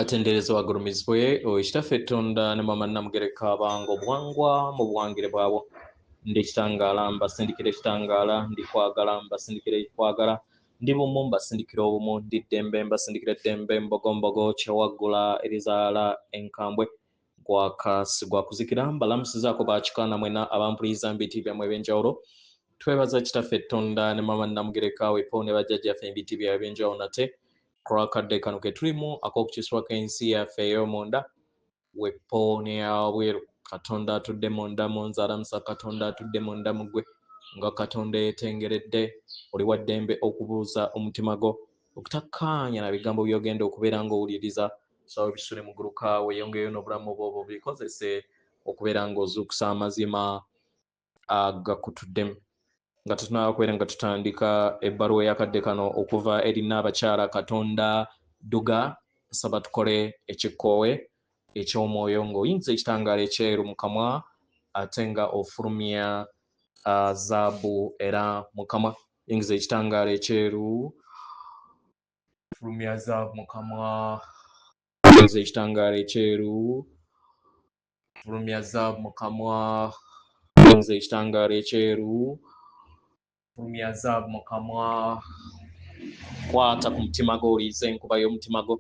atendereza wagulumizibwe ekitaffe Tonda ne mama Namugereka abango obwangwa mu buwangire bwabwo ndi kitangaala mbasindikira ekitangaala ndi kwagala mbasindikira ekwagala ndi bumu mbasindikira obumu ndi ddembe mbasindikira eddembe mbogombogo kyewaggula erizaala enkambwe gwa kuzikira mbalamusizaako bakikaana mwena abampuliza mbiti byammwe ebyenjawulo twebaza kitaffe Tonda ne mama Namugereka wepo ne bajjajjaffe mbiti byabwe ebyenjawulo nate kulwakadde kano ke tulimu ak'okukiswa k'ensi yaffe ey'omunda wepo ne yabweru Katonda atudde munda mu nzaalamusa Katonda atudde munda mu ggwe nga Katonda yeetengeredde oli wa ddembe okubuuza omutima gwo okutakkaanya na bigambo by'ogenda okubeera ng'owuliriza sawa bisule mu ggulu kaawe yongeyo n'obulamu bwo bikozese okubeera ng'ozuukusa amazima agakutuddemu nga tutunaba kubeera nga tutandika ebbaluwa eyakadde kano okuva eri Nnaabakyala Katonda Duga nsaba tukole ekikkoowe eky'omwoyo ng'oyinza ekitangaala ekyeru mu kamwa ate nga ofulumya zaabu era mu kamwa yingiza ekitangaala ekyeru fulumya zaabu mu kamwa yingiza ekitangaala ekyeru fulumya zaabu mu kamwa yingiza ekitangaala ekyeru fulumya zaabu mu kamwa kwata ku mutima gwo oliiza enkuba y'omutima gwo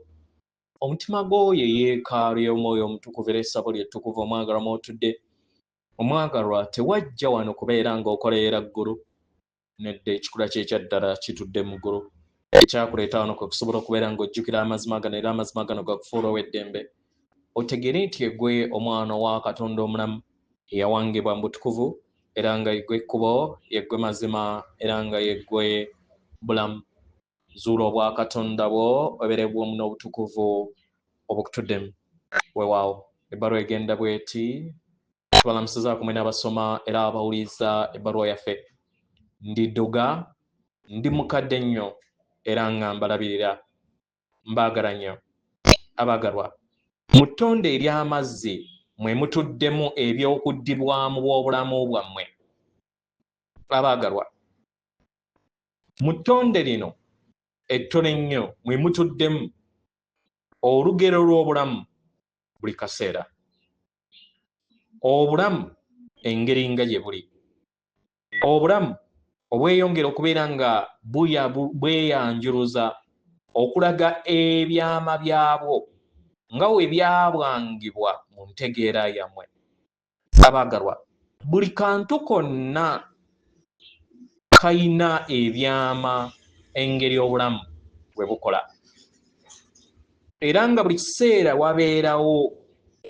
omutima gwo ye yeekaalu y'omwoyo omutukuvu era essabo lyettukuvu omwagalwa mw'otudde omwagalwa tewajja wano kubeera ng'okoleera ggulu nedda ekikula ky'ekya ddala kitudde mu ggulu ekyakuleeta wano kwe kusobola okubeera ng'ojjukira amazima gano era amazima gano gakufuula ow'eddembe otegere nti eggwe omwana wa Katonda omulamu eyawangibwa mu butukuvu era nga yeggwe ekkubo yeggwe mazima era nga yeggwe bulamu zuula obwa Katonda bwo obeere bwomu n'obutukuvu obukutuddemu weewaawo ebbaluwa egenda bweti tubalamusizaako mwena abasoma era abawuliza ebbaluwa yaffe ndi Duga ndi mukadde nnyo era nga mbalabirira mbaagala nnyo abaagalwa mu ttonde ery'amazzi mwe mutuddemu eby'okuddibwamu bw'obulamu bwammwe abaagalwa mu ttonde lino ettono ennyo mwe mutuddemu olugero lw'obulamu buli kaseera obulamu engeri nga gye buli obulamu obweyongera okubeera nga bweyanjuluza okulaga ebyama byabwo nga we byabwangibwa mu ntegeera yammwe abaagalwa buli kantu konna kayina ebyama engeri obulamu bwe bukola era nga buli kiseera wabeerawo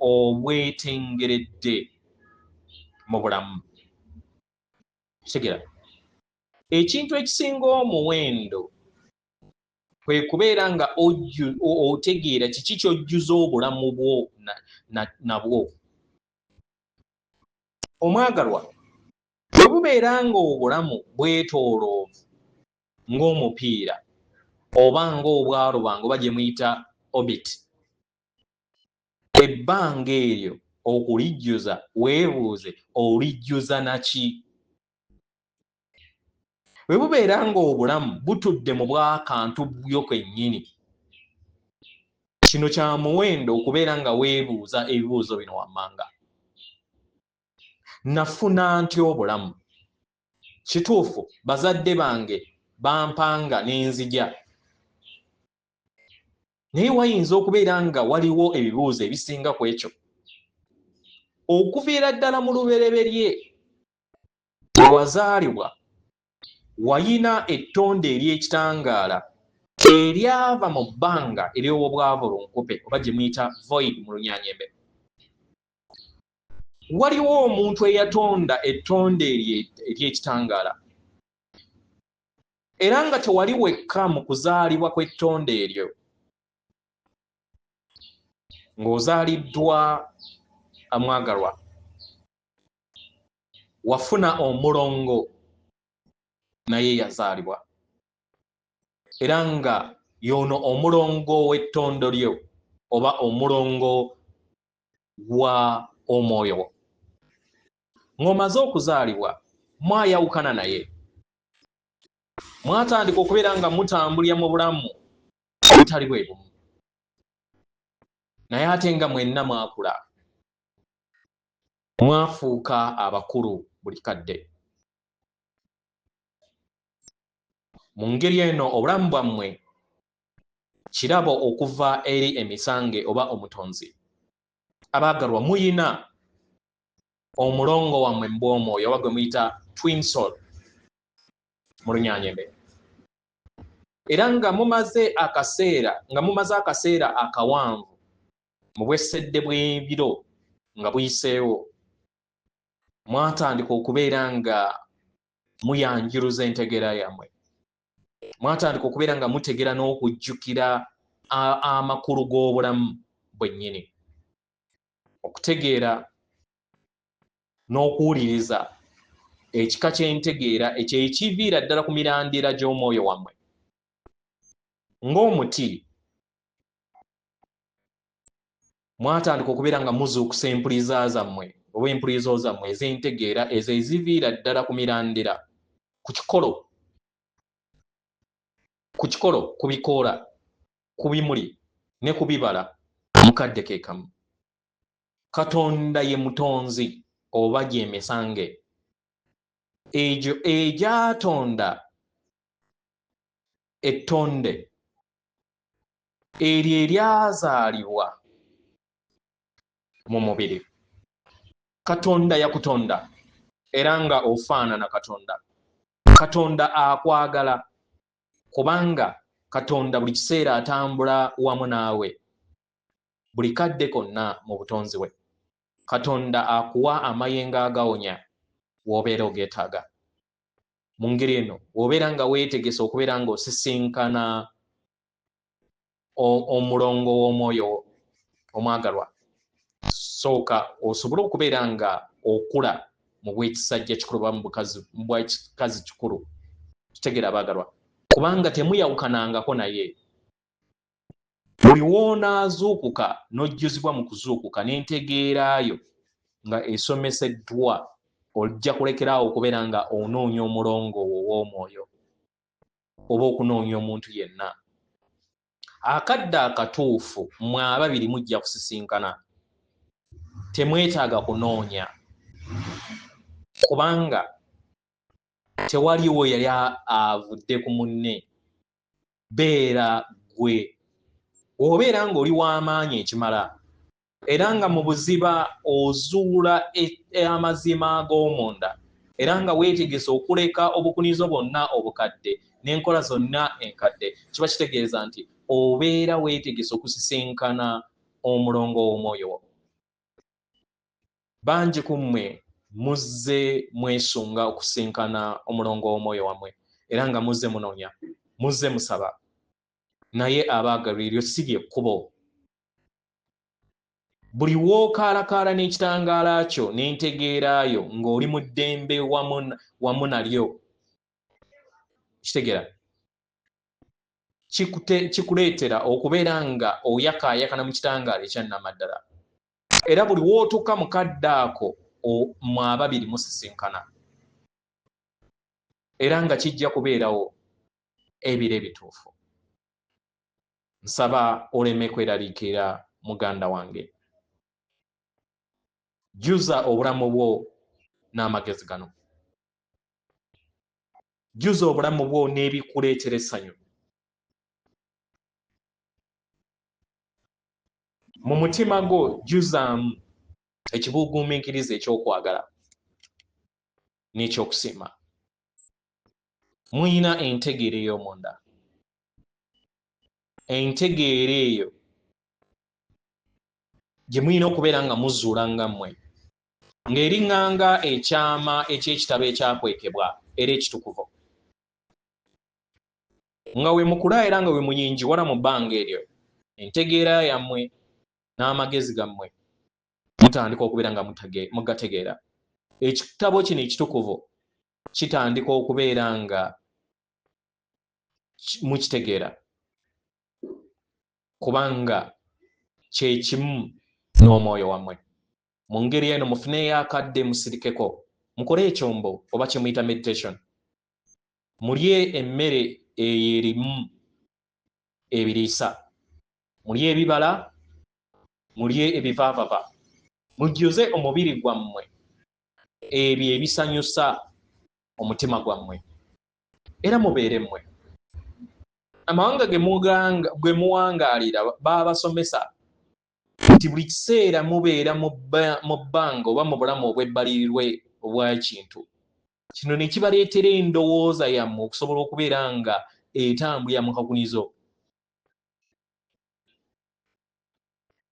obwetengeredde mu bulamu kitegeera ekintu ekisinga omuwendo kwe kubeera nga otegeera kiki ky'ojjuza obulamu bwo nabwo omwagalwa bwe bubeera nga obulamu bwetooloovu ng'omupiira oba ng'obwalubango oba gye muyita orbit ebbanga eryo okulijjuza weebuuze olijjuza naki bwe bubeera ng'obulamu butudde mu bwakantu byo kwennyini kino kya muwendo okubeera nga weebuuza ebibuuzo bino wammanga nafuna ntya obulamu kituufu bazadde bange bampanga n'enzija naye wayinza okubeera nga waliwo ebibuuzo ebisinga ku ekyo okuviira ddala mu lubereberye lwe wazaalibwa wayina ettonde ery'ekitangaala eryava mu bbanga ery'obwavulunkupe oba gye muyita void mu Lunyaanyembe waliwo omuntu eyatonda ettonde ery'ekitangaala era nga tewali wekka mu kuzaalibwa kw'ettonde eryo ng'ozaaliddwa amwagalwa wafuna omulongo naye yazaalibwa era nga y'ono omulongo w'ettondo lyo oba omulongo wa omwoyo ng'omaze okuzaalibwa mwayawukana naye mwatandika okubeera nga mutambulira mu bulamu obutali bwe bumu naye ate nga mwenna mwakula mwafuuka abakulu buli kadde. Mu ngeri eno obulamu bwammwe kirabo okuva eri emisange oba omutonzi. Abaagalwa, muyina omulongo wammwe mu bw'omwoyo oba gwe muyita twin soul mu Lunyaanyembe, era nga mumaze akaseera akawanvu mu bwesedde bw'ebiro nga buyiseewo, mwatandika okubeera nga muyanjuruza entegeera yammwe, mwatandika okubeera nga mutegera n'okujjukira amakulu g'obulamu bwennyini, okutegeera n'okuwuliriza ekika ky'entegeera ekyo ekiviira ddala ku mirandira gy'omwoyo wammwe. Ng'omuti mwatandika okubeera nga muzuukusa empuliza zammwe oba empulizo zammwe ez'entegeera ezo eziviira ddala ku mirandira, ku kikolo, ku bikoola, ku bimuli ne ku bibala mukadde ke kamu. Katonda ye mutonzi oba gy'emisange egyo egyatonda ettonde eryo eryazaalibwa mu mubiri. Katonda yakutonda era nga ofaanana Katonda. Katonda akwagala kubanga Katonda buli kiseera atambula wamu naawe buli kadde konna mu butonzi bwe. Katonda akuwa amayengo agawonya w'obeera ogeetaaga. Mu ngeri eno w'obeera nga weetegese okubeera ng'osisinkana omulongo w'omwoyo omwagalwa, sooka osobole okubeera nga okula mu bwekisajja kikulu oba mu bwekikazi kikulu. Kitegeera abaagalwa, kubanga temuyawukanangako naye. Buli w'onaazuukuka n'ojjuzibwa mu kuzuukuka n'entegeerayo nga esomeseddwa, ojja kulekeraawo okubeera nga onoonya omulongo wo w'omwoyo oba okunoonya omuntu yenna. Akadde akatuufu mmwe ababiri mujja kusisinkana, temwetaaga kunoonya kubanga tewaliwo yali avudde ku munne. Beera gwe. Obeera ng'oli w'amaanyi ekimala era nga mu buziba ozuula amazima ag'omunda era nga weetegese okuleka obukunizo bwonna obukadde n'enkola zonna enkadde, kiba kitegeeza nti obeera weetegese okusisinkana omulongo w'omwoyo. Bangi ku mmwe muzze mwesunga okusisinkana omulongo w'omwoyo wammwe era nga muzze munoonya, muzze musaba, naye abaagalwa eryo si ly'ekkubo. Buli w'okaalakaala n'ekitangaala kyo n'entegeerayo ng'oli mu ddembe wamu nalyo, kitegeera kikuleetera okubeera nga oyakaayakana mu kitangaala ekyannamaddala. Era buli w'otuuka mu kadde ako mmwe ababiri musisinkana era nga kijja kubeerawo ebiro ebituufu. Nsaba oleme kweraliikirira muganda wange. Jjuza obulamu bwo n'amagezi gano. Jjuza obulamu bwo n'ebikuleetera essanyu. Mu mutima gwo jjuzaamu ekibuguumiikiriza eky'okwagala n'ekyokusiima. Muyina entegeera ey'omunda. Entegeera eyo gye muyina okubeera nga muzuula nga mmwe, ng'eriŋŋanga ekyama eky'ekitabo ekyakwekebwa era ekitukuvu. Nga we mukula era nga we muyinjiwala mu bbanga eryo, entegeera yammwe n'amagezi gammwe mutandika okubeera nga mugategeera. Ekitabo kino ekitukuvu kitandika okubeera nga mukitegeera kubanga kye kimu n'omwoyo wammwe. Mu ngeri eno mufuneyo akadde musirikeko, mukole ekyombo oba kye muyita meditation, mulye emmere eyo erimu ebiriisa, mulye ebibala mulye ebivaavava, mujjuze omubiri gwammwe ebyo ebisanyusa omutima gwammwe, era mubeere mmwe. Amawanga gwe muwangaalira baabasomesa nti buli kiseera mubeera mu bbanga oba mu bulamu obw'ebbalirirwe obw'ekintu. Kino ne kibaleetera endowooza yammwe okusobola okubeera nga etambulira mu kakunizo.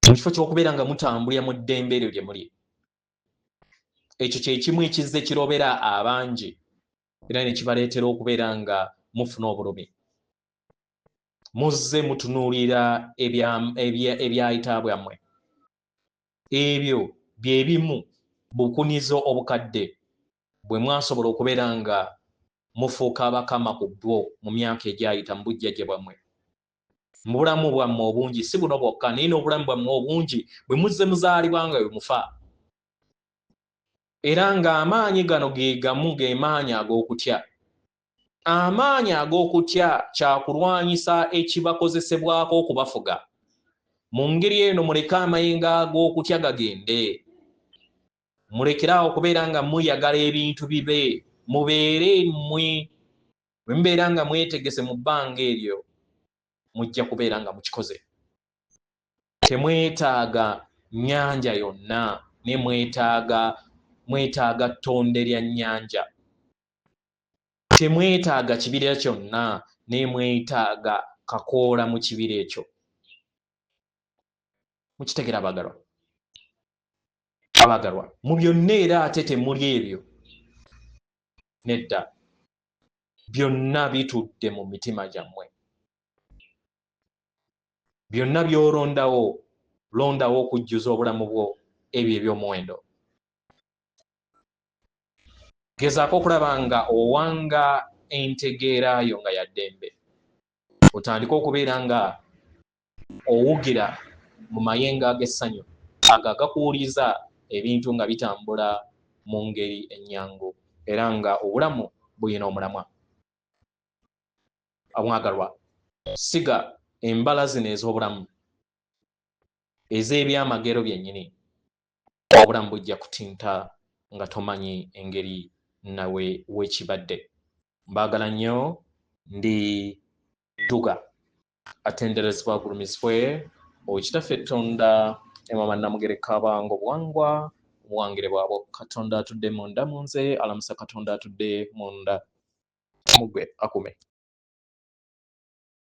Mu kifo ky'okubeera nga mutambulira mu ddembe eryo gye muli. Ekyo kye kimu ekizze kirobera abangi era ne kibaleetera okubeera nga mufuna obulumi. Muzze mutunuulira ebyayita bwammwe. Ebyo bye bimu bukunizo obukadde bwe mwasobola okubeera nga mufuuka abakama ku bwo mu myaka egyayita mu bujjajja bwammwe. Mu bulamu bwammwe obungi, si buno bwokka naye n'obulamu bwammwe obungi bwe muzze muzaalibwa nga bwe mufa. Era ng'amaanyi gano ge gamu ge maanyi ag'okutya. Amaanyi ag'okutya kyakulwanyisa ekibakozesebwako okubafuga. Mu ngeri eno muleke amayengo ag'okutya gagende. Mulekeraawo okubeera nga muyagala ebintu bibe, mubeere mmwe. Bwe mubeera nga mwetegese mu bbanga eryo, mujja kubeera nga mukikoze. Temwetaaga nnyanja yonna, ne mwetaaga ttonde lya nnyanja. Temwetaaga kibira kyonna, ne mwetaaga kakoola mu kibira ekyo. Mukitegera abagalwa? Abagalwa, mu byonna era ate temuli ebyo. Nedda, byonna bitudde mu mitima gyammwe. Byonna by'olondawo, londawo okujjuza obulamu bwo ebyo eby'omuwendo. Gezaako okulaba nga owanga entegeera yo nga ya ddembe. Otandike okubeera nga owugira mu mayengo ag'essanyu ago agakuwuliza ebintu nga bitambula mu ngeri ennyangu era nga obulamu buyina omulamwa. Amwagalwa, siga embala zino ez'obulamu ez'ebyamagero byennyini, obulamu bujja kutinta nga tomanyi engeri nawe weekibadde. Mbaagala nnyo, ndi Duga atenderezebwa agulumizibwe Owekitaffe Tonda Emama Namugereka Abango Obuwangwa obuwangire bwabwe. Katonda atudde munda mu nze, alamusa Katonda atudde munda mu ggwe akume.